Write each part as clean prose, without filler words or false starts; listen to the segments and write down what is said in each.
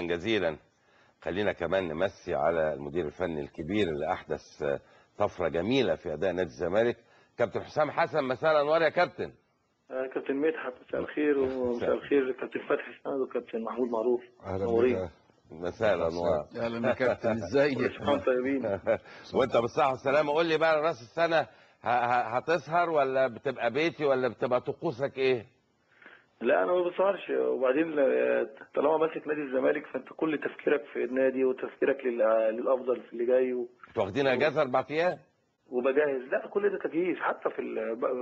جزيلا. خلينا كمان نمسي على المدير الفني الكبير اللي احدث طفره جميله في اداء نادي الزمالك، كابتن حسام حسن. مساء الانوار يا كابتن. كابتن مدحت مساء الخير، ومساء الخير كابتن فتحي سند وكابتن محمود معروف. اهلا منورين. بك. مساء الانوار. اهلا يا كابتن، ازيك؟ كل سنه وانتم طيبين. وانت بالصحه والسلامه. قول لي بقى، راس السنه هتسهر ولا بتبقى بيتي ولا بتبقى طقوسك ايه؟ لا انا ما بسهرش، وبعدين طالما ماسك نادي الزمالك فانت كل تفكيرك في النادي وتفكيرك للافضل في اللي جاي انتوا واخدين اجازه 4 ايام؟ وبجهز. لا كل ده تجهيز، حتى في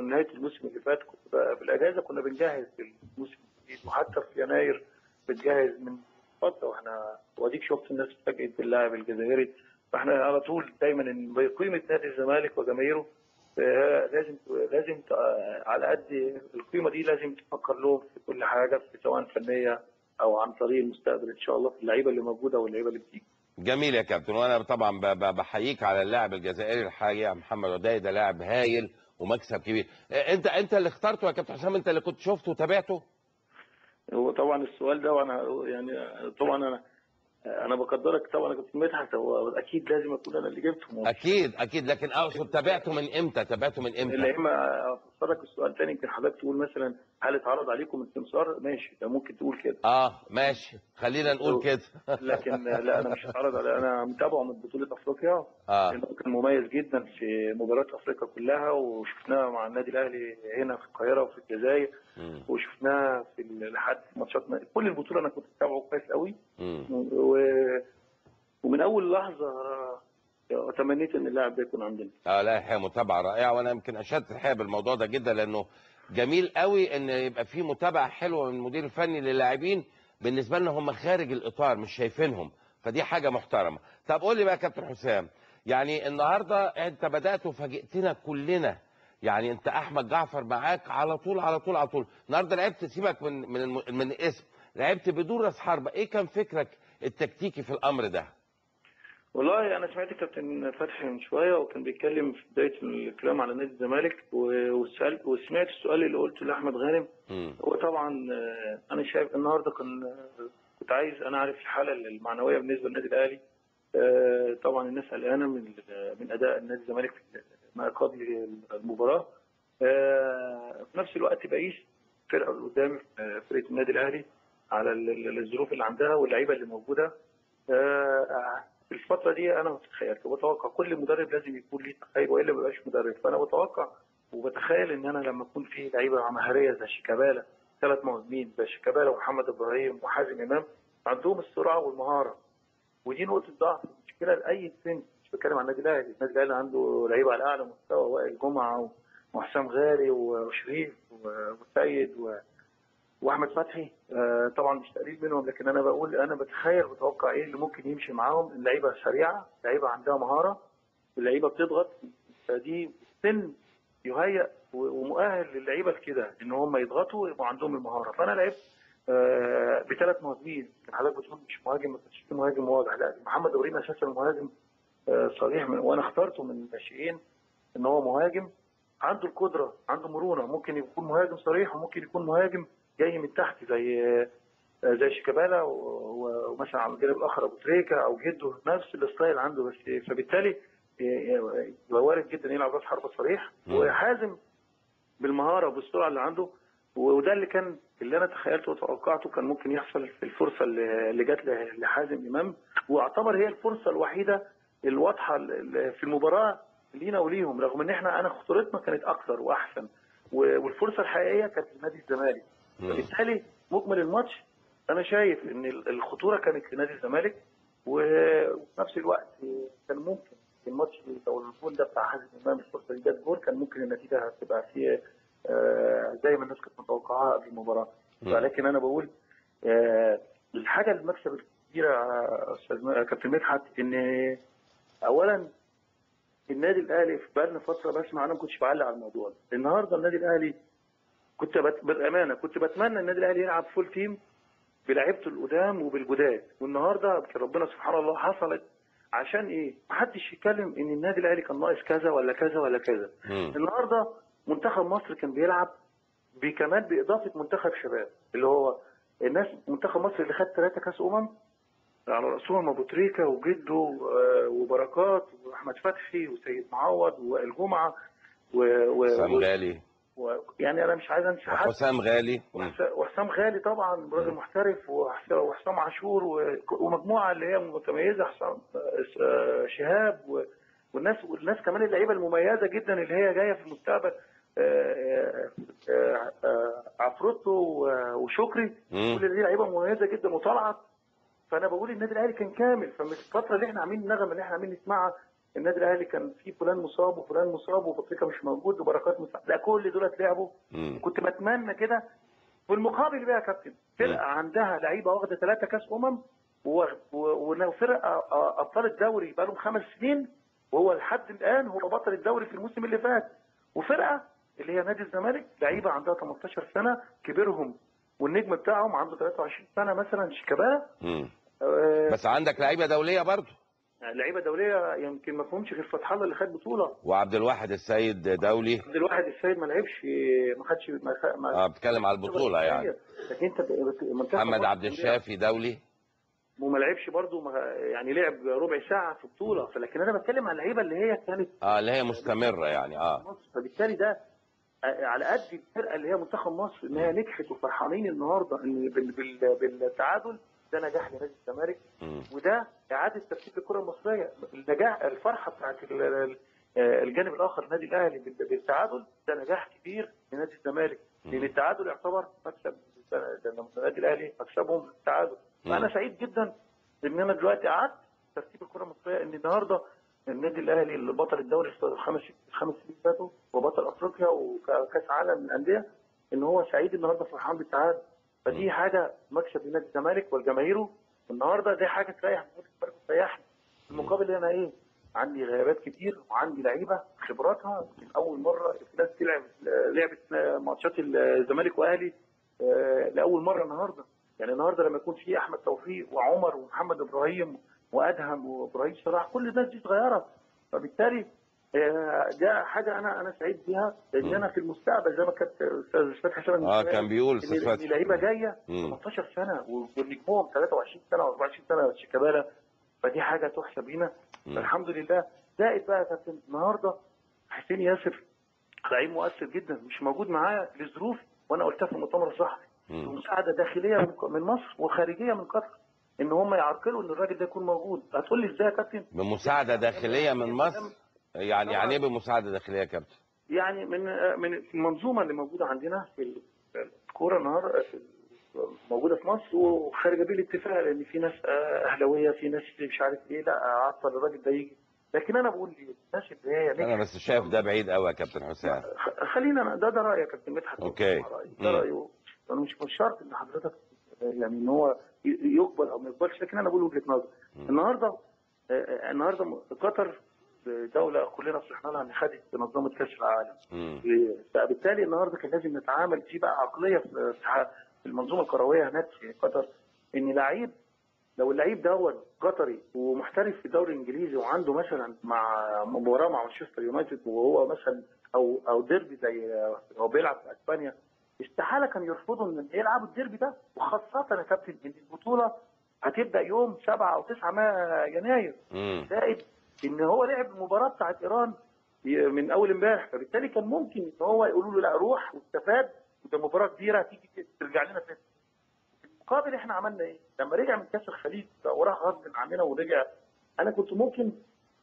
نهايه الموسم اللي فات كنت بقى في الاجازه كنا بنجهز للموسم الجديد، وحتى في يناير بتجهز من فتره. واحنا واديك شفت الناس اتفاجئت باللاعب الجزائري، فاحنا على طول دايما ان بقيمه نادي الزمالك وجماهيره لازم على قد القيمه دي لازم تفكر لهم في كل حاجه، سواء فنيه او عن طريق المستقبل ان شاء الله في اللعيبه اللي موجوده واللعيبه اللي بتيجي. جميل يا كابتن، وانا طبعا بحييك على اللاعب الجزائري الحقيقه محمد وداي، ده لاعب هايل ومكسب كبير. انت اللي اخترته يا كابتن حسام؟ انت اللي كنت شفته وتابعته؟ هو طبعا السؤال ده، وانا يعني طبعا انا بقدرك طبعا يا كابتن مدحت، هو اكيد لازم اكون انا اللي جبته. اكيد، لكن اقصد تابعته من امتى؟ لا اما افسرك السؤال تاني، يمكن حضرتك تقول مثلا هل اتعرض عليكم السمسار؟ ماشي، ده ممكن تقول كده. ماشي، خلينا نقول كده. لكن لا انا مش اتعرض على، انا متابعه من بطوله افريقيا. لانه كان مميز جدا في مباريات افريقيا كلها، وشفناها مع النادي الاهلي هنا في القاهره وفي الجزائر، وشفناها في لحد ماتشات كل البطوله انا كنت متابعه كويس قوي. ومن اول لحظه تمنيت ان اللاعب ده يكون عندنا. لا الحقيقه متابعه رائعه، وانا يمكن اشدت الحقيقه بالموضوع ده جدا، لانه جميل قوي ان يبقى في متابعه حلوه من المدير الفني للاعبين بالنسبه لنا هم خارج الاطار مش شايفينهم، فدي حاجه محترمه. طب قول لي بقى يا كابتن حسام، يعني النهارده انت بدات وفاجئتنا كلنا، يعني انت احمد جعفر معاك على طول على طول على طول. النهارده لعبت، سيبك من الاسم، لعبت بدون راس حربه. ايه كان فكرك التكتيكي في الامر ده؟ والله انا سمعت كابتن فتحي من شويه وكان بيتكلم في بدايه الكلام على نادي الزمالك، وسمعت السؤال اللي قلته لاحمد غانم. هو طبعا انا شايف النهارده كنت عايز انا اعرف الحاله المعنويه بالنسبه للنادي الاهلي. طبعا الناس قلقانه من اداء النادي الزمالك ما قبل المباراه. في نفس الوقت بقيس الفرقه اللي قدامي، فرقه النادي الاهلي، على الظروف اللي عندها واللعيبه اللي موجوده. في الفتره دي انا تخيلت وبتوقع كل مدرب لازم يكون ليه تخيل، والا ما يبقاش مدرب. فانا بتوقع وبتخيل ان انا لما يكون في لعيبه مهاريه زي شيكابالا، 3 مهاجمين زي شيكابالا ومحمد ابراهيم وحازم امام، عندهم السرعه والمهاره، ودي نقطه ضعف مشكله لاي سن. مش بتكلم عن النادي الاهلي، النادي الاهلي عنده لعيبه على اعلى مستوى، وائل جمعه وحسام غالي وشريف وسيد واحمد فتحي. طبعا مش تقليل منهم، لكن انا بقول انا بتخيل وبتوقع ايه اللي ممكن يمشي معاهم. اللعيبه سريعه، لعيبه عندها مهاره، اللعيبه بتضغط، فدي سن يهيأ ومؤهل للعيبه كده ان هم يضغطوا ويبقوا عندهم المهاره. فانا لعبت ب3 مهاجمين. كان حضرتك بتقول مش مهاجم، ما كانش في مهاجم واضح، لا محمد ابراهيم اساسا مهاجم صريح، وانا اخترته من الناشئين ان هو مهاجم عنده القدره، عنده مرونه، ممكن يكون مهاجم صريح وممكن يكون مهاجم جاي من تحت زي شيكابالا، ومثلا على الجانب الاخر ابو تريكه او جده، نفس الستايل عنده. بس فبالتالي يبقى وارد جدا يلعب راس حربه صريح وحازم بالمهاره وبالسرعه اللي عنده. وده اللي انا تخيلته وتوقعته كان ممكن يحصل في الفرصه اللي جت لحازم امام، واعتبر هي الفرصه الوحيده الواضحه في المباراه لينا وليهم، رغم ان انا خطورتنا كانت اكثر واحسن، والفرصه الحقيقيه كانت لنادي الزمالك. فبالتالي مجمل الماتش انا شايف ان الخطوره كانت لنادي الزمالك، وفي نفس الوقت كان ممكن الماتش لو الجول ده بتاع حازم امام، الفرصه دي جت جول، كان ممكن النتيجه هتبقى فيه زي ما الناس كانت متوقعاها قبل المباراه. ولكن انا بقول الحاجه المكسب الكبيره يا استاذ كابتن مدحت، ان اولا النادي الاهلي في بقالنا فتره بسمع، انا ما كنتش بعلق على الموضوع ده. النهارده النادي الاهلي بالامانه كنت بتمنى النادي الاهلي يلعب فول تيم بلعيبته القدام وبالجداد، والنهارده ربنا سبحان الله حصلت. عشان ايه؟ محدش يتكلم ان النادي الاهلي كان ناقص كذا ولا كذا ولا كذا. النهارده منتخب مصر كان بيلعب كمان باضافه منتخب شباب، اللي هو الناس منتخب مصر اللي خد 3 كاس على راسهم ابو تريكه وجده وبركات واحمد فتحي وسيد معوض ووائل جمعه حسام غالي، يعني انا مش عايز انسى حد، وحسام غالي. وحسام غالي طبعا راجل محترف، وحسام عاشور ومجموعه اللي هي متميزه، حسام شهاب والناس كمان اللعيبه المميزه جدا اللي هي جايه في المستقبل، عفروتو وشكري، كل دي لعيبه مميزه جدا وطلعت. فانا بقول النادي الاهلي كان كامل. فمن الفتره اللي احنا عاملين النغمه اللي احنا عاملين نسمعها النادي الاهلي كان في فلان مصاب وفلان مصاب وبطريقه مش موجود وبركات مصاب، لا كل دول لعبوا. كنت بتمنى كده. والمقابل بقى يا كابتن فرقه عندها لعيبه واخده 3 كاس وفرقه ابطال الدوري بقى لهم 5 سنين، وهو لحد الان هو بطل الدوري في الموسم اللي فات. وفرقه اللي هي نادي الزمالك لعيبه عندها 18 سنه كبيرهم، والنجم بتاعهم عنده 23 سنه مثلا شيكابالا. بس عندك لعيبه دوليه برضه، لعيبه دوليه يمكن ما فيهمش غير فتح الله اللي خد بطوله، وعبد الواحد السيد دولي. عبد الواحد السيد ما لعبش، ما خدش بتكلم على البطوله يعني. لكن انت محمد عبد الشافي دولي وما لعبش برضه، يعني لعب ربع ساعه في بطوله. لكن انا بتكلم على اللعيبه اللي هي كانت اللي هي مستمره يعني. فبالتالي ده على قد الفرقه اللي هي منتخب مصر ان هي نجحت وفرحانين النهارده ان بالتعادل، ده نجاح لنادي الزمالك، وده اعاده ترتيب الكره المصريه. النجاح الفرحه بتاعت الجانب الاخر النادي الاهلي بالتعادل ده نجاح كبير لنادي الزمالك، لان التعادل يعتبر مكسب للنادي الاهلي، مكسبهم التعادل. فانا سعيد جدا ان انا دلوقتي قعدت ترتيب الكره المصريه، ان النهارده النادي الاهلي اللي بطل الدوري خمس سنين فاتوا وبطل افريقيا وكاس عالم الانديه، ان هو سعيد النهارده فرحان بالتعادل. فدي حاجه مكسب لنادي الزمالك والجماهير النهارده، دي حاجه تريحني. المقابل انا ايه؟ عندي غيابات كتير وعندي لعيبه خبراتها من اول مره. الناس لعبت ماتشات الزمالك واهلي لاول مره النهارده. يعني النهارده لما يكون في احمد توفيق وعمر ومحمد ابراهيم وادهم وابراهيم صلاح، كل الناس دي صغيره. فبالتالي ده حاجه انا سعيد بيها، لان انا في المستقبل زي ما كانت استاذ فتحي شباب كان بيقول استاذ فتحي ان لعيبه جايه 18 سنه ونجمهم 23 سنه و24 سنه شيكابالا. فدي حاجه تحسب لينا، فالحمد لله. زائد بقى يا كابتن النهارده حسين ياسر لعيب مؤثر جدا، مش موجود معايا لظروف، وانا قلتها في المؤتمر الصحفي، مساعده داخليه من مصر وخارجيه من قطر، ان هم يعرقلوا ان الراجل ده يكون موجود. هتقول لي ازاي يا كابتن؟ بمساعده داخليه من مصر؟ يعني ايه بمساعده داخليه يا كابتن؟ يعني من المنظومه اللي موجوده عندنا في الكوره النهارده موجوده في مصر وخارجه بيه الاتفاق، لان في ناس اهلاويه، في ناس مش عارف ايه، لا عطل الراجل ده يجي. لكن انا بقول الناس اللي هي انا بس شايف ده بعيد قوي يا كابتن حسام. خلينا ده رايي يا كابتن مدحت. اوكي ده رايه، انا مش شرط ان حضرتك يعني ان هو يقبل او ما يقبلش، لكن انا بقول وجهه نظر. النهارده قطر دوله كلنا فرحنا لها ان خدت منظمه كاس العالم، فبالتالي النهارده كان لازم نتعامل في بقى عقليه في المنظومه الكرويه هناك في قطر، ان لعيب لو اللعيب ده قطري ومحترف في الدوري الانجليزي وعنده مثلا مع مباراه مع مانشستر يونايتد وهو مثلا او ديربي زي هو بيلعب في اسبانيا، استحاله كان يرفضوا ان يلعبوا الديربي ده، وخاصه يا كابتن ان البطوله هتبدا يوم 7 او 9 يناير. زائد ان هو لعب المباراه بتاعت ايران من اول امبارح، فبالتالي كان ممكن ان هو يقولوا له لا روح واستفاد، وده مباراه كبيره هتيجي ترجع لنا تاني. مقابل احنا عملنا ايه؟ لما رجع من كاس الخليج وراح غصب عننا ورجع، انا كنت ممكن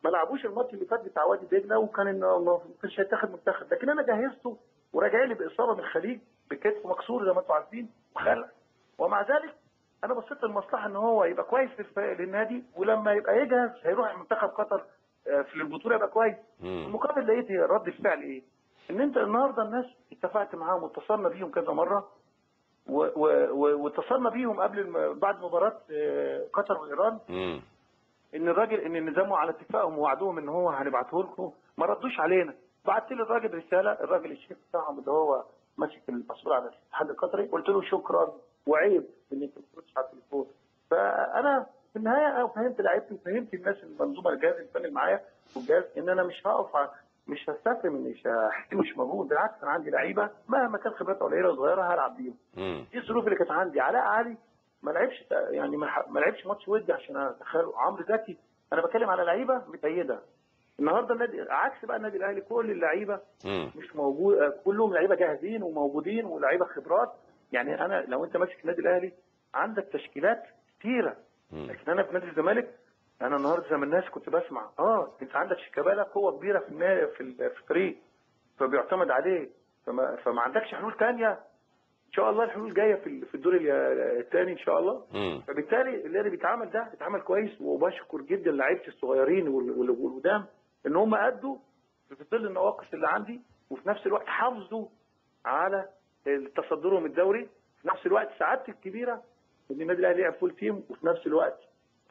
ما لعبوش الماتش اللي فات بتاع وادي دجله وكان ما كانش هيتاخد منتخب، لكن انا جهزته وراجع لي باصابه من الخليج بكتف مكسور زي ما انتم عارفين وخلع، ومع ذلك انا بصيت للمصلحه ان هو يبقى كويس للنادي، ولما يبقى يجهز هيروح منتخب قطر في البطوله يبقى كويس. المقابل لقيت رد الفعل ايه؟ ان انت النهارده الناس اتفقت معاهم واتصلنا بيهم كذا مره واتصلنا بيهم بعد مباراه قطر وايران، ان الراجل ان نظاموا على اتفاقهم ووعدوهم ان هو هنبعته لكم، ما ردوش علينا. بعت لي الراجل رساله، الراجل الشيخ بتاعهم اللي هو ماسك المسؤول عن الاتحاد القطري، قلت له شكرا وعيب ان انت ما تردش على التليفون. فانا في النهايه فهمت لعيبتي وفهمت الناس المنظومه الجهاز الفني معايا والجهاز ان انا مش هقف مش هستسلم ان حكيم مش موجود، بالعكس انا عندي لعيبه مهما كان خبرتها قليله وصغيره هلعب بيهم. دي الظروف اللي كانت عندي. علاء علي ما لعبش يعني ما لعبش ماتش ودي عشان ادخله. عمرو زكي انا بتكلم على لعيبه متأيده. النهارده النادي عكس بقى النادي الاهلي، كل اللعيبه مش موجود، كلهم لعيبه جاهزين وموجودين ولاعيبه خبرات. يعني انا لو انت ماسك النادي الاهلي عندك تشكيلات كتيره، لكن انا في نادي الزمالك انا النهارده زي ما الناس كنت بسمع انت عندك شيكابالا قوه كبيره في الفريق فبيعتمد عليه، فما عندكش حلول ثانيه. ان شاء الله الحلول جايه في الدور الثاني ان شاء الله. فبالتالي اللي بيتعمل ده بيتعمل كويس، وبشكر جدا لعيبه الصغيرين والقدام ان هم ادوا في ظل النواقص اللي عندي، وفي نفس الوقت حافظوا على تصدرهم الدوري، في نفس الوقت سعادتي الكبيره ان النادي الاهلي لعب فول تيم، وفي نفس الوقت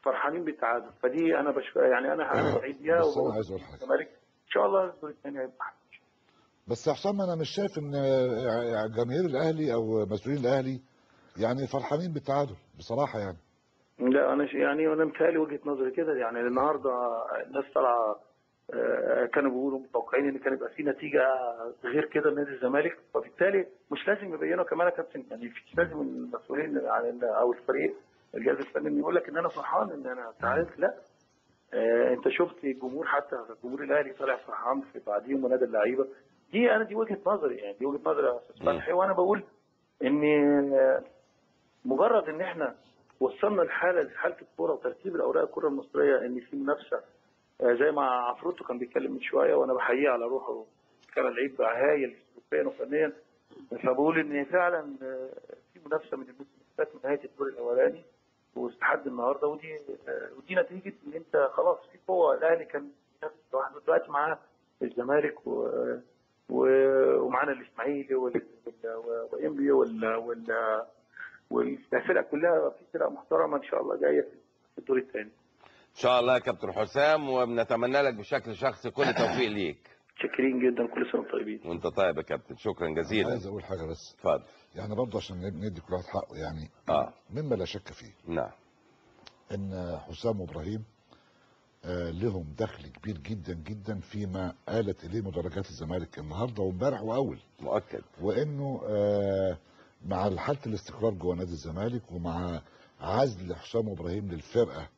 فرحانين بالتعادل. فدي انا يعني انا سعيد بيها. بس انا عايز اقول حاجه، الزمالك ان شاء الله الدور الثاني هيبقى حلو. بس يا حسام انا مش شايف ان جماهير الاهلي او مسؤولين الاهلي يعني فرحانين بالتعادل بصراحه يعني. لا انا يعني انا متهيألي وجهه نظري كده. يعني النهارده الناس طالعه كانوا بيقولوا متوقعين ان كان يبقى في نتيجه غير كده لنادي الزمالك، فبالتالي مش لازم يبينوا كمان يا كابتن. يعني مش لازم المسؤولين او الفريق الجهاز الفني يقول لك ان انا فرحان ان انا تعادلت. لا، انت شفت الجمهور، حتى الجمهور الاهلي طالع فرحان في بعديهم ونادي اللعيبه. دي وجهه نظري، يعني دي وجهه نظري يا استاذ فتحي. وانا بقول ان مجرد ان احنا وصلنا لحاله الكوره وترتيب الاوراق الكوره المصريه ان في منافسه، زي ما عفروتو كان بيتكلم من شويه وانا بحييه على روحه، كان لعيب هايل سلوكيا وفنيا. فبقول ان فعلا في منافسه من الموسم اللي فات من نهايه الدور الاولاني واستحد النهارده، ودي نتيجه ان انت خلاص في قوه. الاهلي كان بينافس لوحده، دلوقتي معاه الزمالك ومعانا الاسماعيلي وانبي والفرق كلها، في فرق محترمه ان شاء الله جايه في الدور الثاني. ان شاء الله يا كابتن حسام، وبنتمنى لك بشكل شخصي كل توفيق ليك. شاكرين جدا، كل سنه وانتم طيبين. وانت طيب يا كابتن، شكرا جزيلا. انا عايز اقول حاجه بس، اتفضل. يعني برضه عشان ندي كل واحد حقه يعني. مما لا شك فيه نعم ان حسام وابراهيم لهم دخل كبير جدا جدا فيما آلت اليه مدرجات الزمالك النهارده وامبارح واول. مؤكد. وانه مع حاله الاستقرار جوه نادي الزمالك ومع عزل حسام وابراهيم للفرقه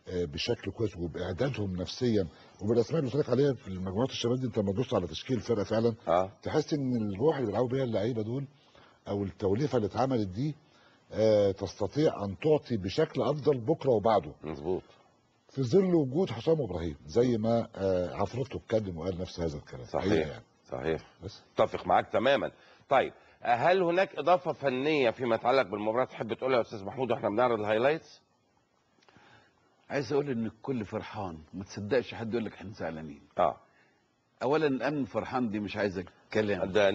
بشكل كويس وباعدادهم نفسيا وبالاسماء اللي قلت لك عليها في المجموعات الشباب دي، انت لما تبص على تشكيل الفرقه فعلا تحس ان الروح اللي بيلعبوا بيها اللعيبه دول او التوليفه اللي اتعملت دي تستطيع ان تعطي بشكل افضل بكره وبعده. مظبوط. في ظل وجود حسام وابراهيم زي ما عفروتو اتكلم وقال نفس هذا الكلام. صحيح يعني. صحيح، بس اتفق معاك تماما. طيب هل هناك اضافه فنيه فيما يتعلق بالمباراه تحب تقولها يا استاذ محمود واحنا بنعرض الهايلايتس؟ عايز اقول ان الكل فرحان، ما تصدقش حد يقول لك احنا زعلانين. اولا الامن فرحان دي مش عايزه كلام. ده